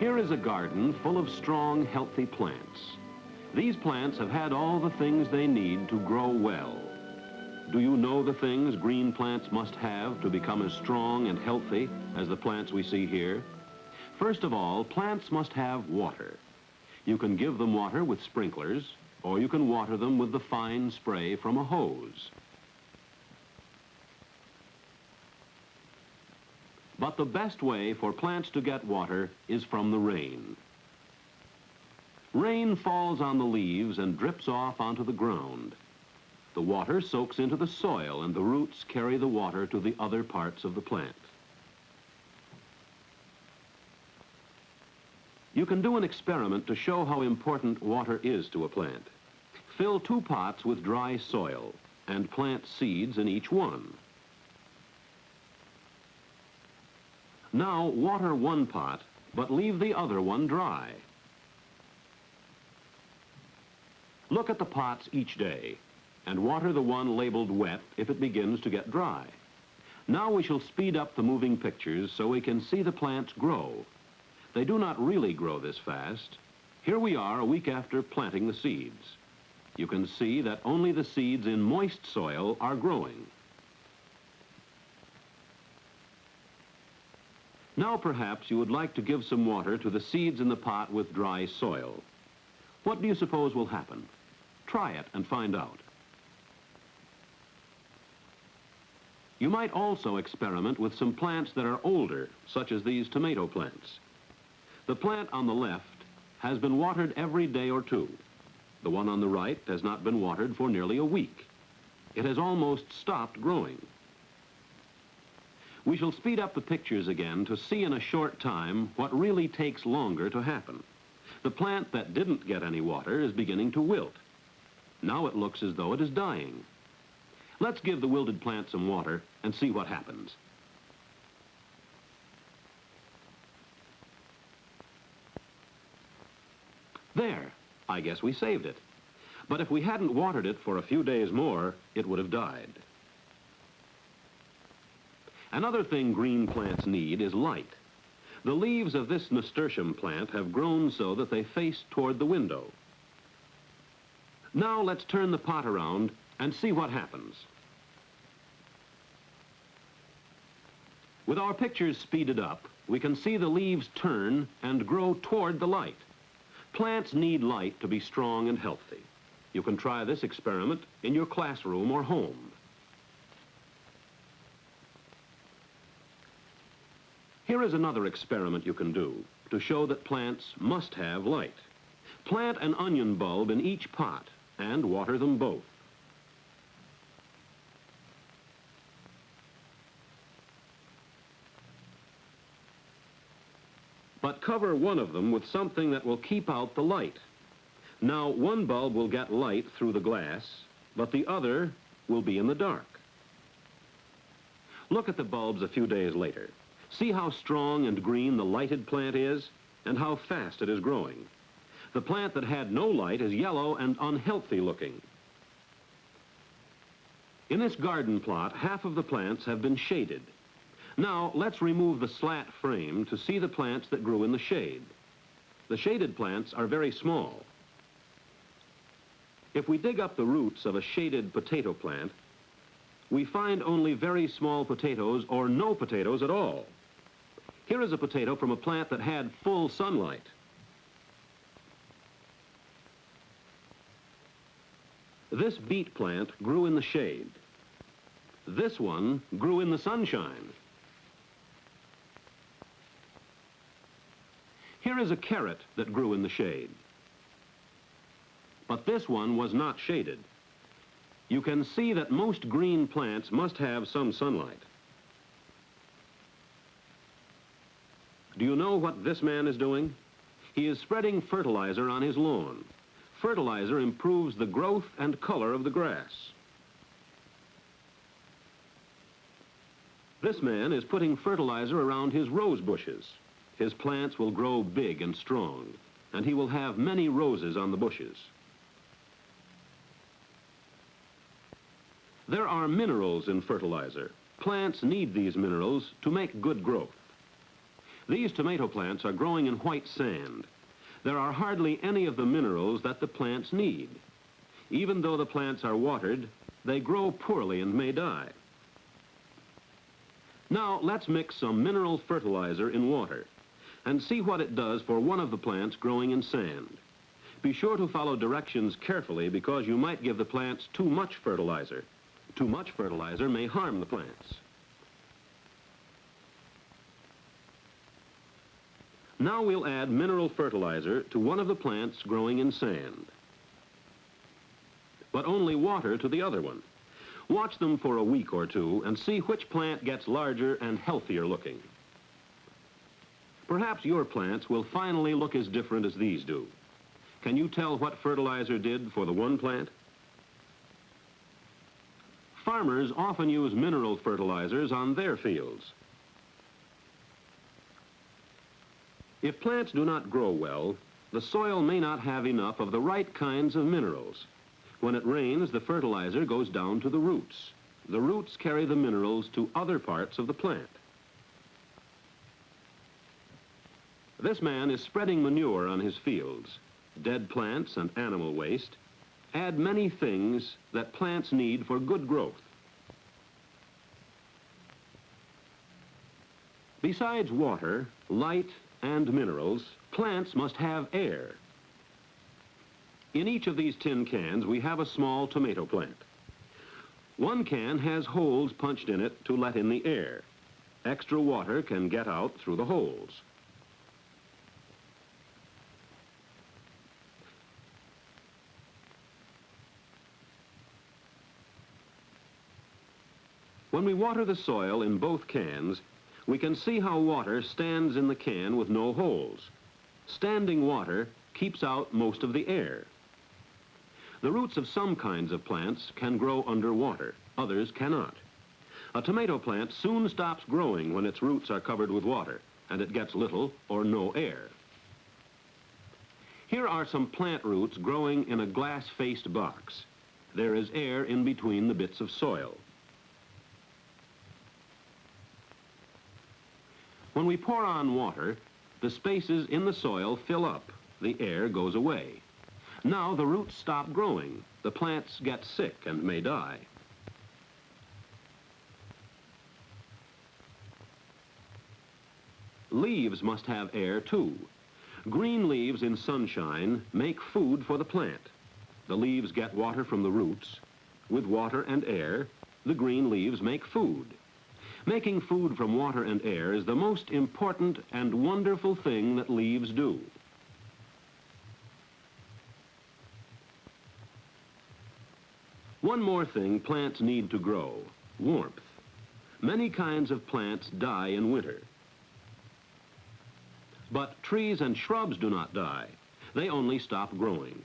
Here is a garden full of strong, healthy plants. These plants have had all the things they need to grow well. Do you know the things green plants must have to become as strong and healthy as the plants we see here? First of all, plants must have water. You can give them water with sprinklers, or you can water them with the fine spray from a hose. But the best way for plants to get water is from the rain. Rain falls on the leaves and drips off onto the ground. The water soaks into the soil and the roots carry the water to the other parts of the plant. You can do an experiment to show how important water is to a plant. Fill 2 pots with dry soil and plant seeds in each one. Now water 1 pot, but leave the other one dry. Look at the pots each day and water the one labeled wet if it begins to get dry. Now we shall speed up the moving pictures so we can see the plants grow. They do not really grow this fast. Here we are a week after planting the seeds. You can see that only the seeds in moist soil are growing. Now perhaps you would like to give some water to the seeds in the pot with dry soil. What do you suppose will happen? Try it and find out. You might also experiment with some plants that are older, such as these tomato plants. The plant on the left has been watered every day or 2. The one on the right has not been watered for nearly a week. It has almost stopped growing. We shall speed up the pictures again to see in a short time what really takes longer to happen. The plant that didn't get any water is beginning to wilt. Now it looks as though it is dying. Let's give the wilted plant some water and see what happens. There, I guess we saved it. But if we hadn't watered it for a few days more, it would have died. Another thing green plants need is light. The leaves of this nasturtium plant have grown so that they face toward the window. Now let's turn the pot around and see what happens. With our pictures speeded up, we can see the leaves turn and grow toward the light. Plants need light to be strong and healthy. You can try this experiment in your classroom or home. Here is another experiment you can do to show that plants must have light. Plant an onion bulb in each pot and water them both. But cover one of them with something that will keep out the light. Now, one bulb will get light through the glass, but the other will be in the dark. Look at the bulbs a few days later. See how strong and green the lighted plant is, and how fast it is growing. The plant that had no light is yellow and unhealthy looking. In this garden plot, half of the plants have been shaded. Now, let's remove the slat frame to see the plants that grew in the shade. The shaded plants are very small. If we dig up the roots of a shaded potato plant, we find only very small potatoes or no potatoes at all. Here is a potato from a plant that had full sunlight. This beet plant grew in the shade. This one grew in the sunshine. Here is a carrot that grew in the shade. But this one was not shaded. You can see that most green plants must have some sunlight. Do you know what this man is doing? He is spreading fertilizer on his lawn. Fertilizer improves the growth and color of the grass. This man is putting fertilizer around his rose bushes. His plants will grow big and strong, and he will have many roses on the bushes. There are minerals in fertilizer. Plants need these minerals to make good growth. These tomato plants are growing in white sand. There are hardly any of the minerals that the plants need. Even though the plants are watered, they grow poorly and may die. Now let's mix some mineral fertilizer in water and see what it does for one of the plants growing in sand. Be sure to follow directions carefully because you might give the plants too much fertilizer. Too much fertilizer may harm the plants. Now we'll add mineral fertilizer to one of the plants growing in sand, but only water to the other one. Watch them for a week or two and see which plant gets larger and healthier looking. Perhaps your plants will finally look as different as these do. Can you tell what fertilizer did for the one plant? Farmers often use mineral fertilizers on their fields. If plants do not grow well, the soil may not have enough of the right kinds of minerals. When it rains, the fertilizer goes down to the roots. The roots carry the minerals to other parts of the plant. This man is spreading manure on his fields. Dead plants and animal waste add many things that plants need for good growth. Besides water, light, and minerals, plants must have air. In each of these tin cans, we have a small tomato plant. One can has holes punched in it to let in the air. Extra water can get out through the holes. When we water the soil in both cans, we can see how water stands in the can with no holes. Standing water keeps out most of the air. The roots of some kinds of plants can grow under water, others cannot. A tomato plant soon stops growing when its roots are covered with water, and it gets little or no air. Here are some plant roots growing in a glass-faced box. There is air in between the bits of soil. When we pour on water, the spaces in the soil fill up. The air goes away. Now the roots stop growing. The plants get sick and may die. Leaves must have air too. Green leaves in sunshine make food for the plant. The leaves get water from the roots. With water and air, the green leaves make food. Making food from water and air is the most important and wonderful thing that leaves do. One more thing plants need to grow: warmth. Many kinds of plants die in winter. But trees and shrubs do not die. They only stop growing.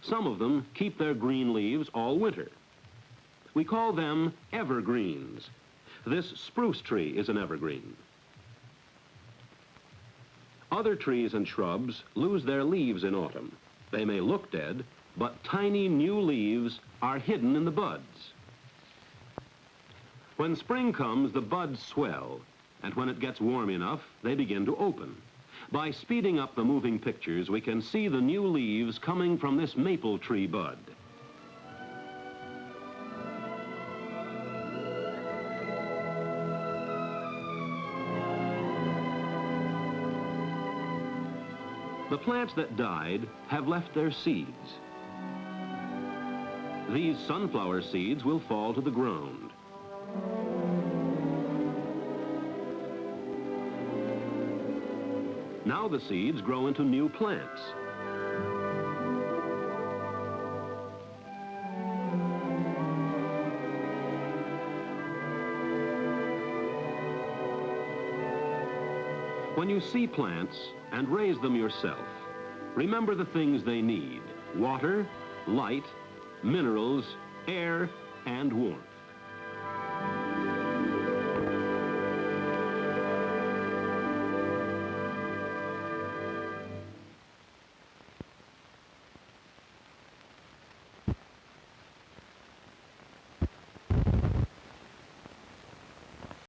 Some of them keep their green leaves all winter. We call them evergreens. This spruce tree is an evergreen. Other trees and shrubs lose their leaves in autumn. They may look dead, but tiny new leaves are hidden in the buds. When spring comes, the buds swell, and when it gets warm enough, they begin to open. By speeding up the moving pictures, we can see the new leaves coming from this maple tree bud. The plants that died have left their seeds. These sunflower seeds will fall to the ground. Now the seeds grow into new plants. When you see plants and raise them yourself, remember the things they need: water, light, minerals, air, and warmth.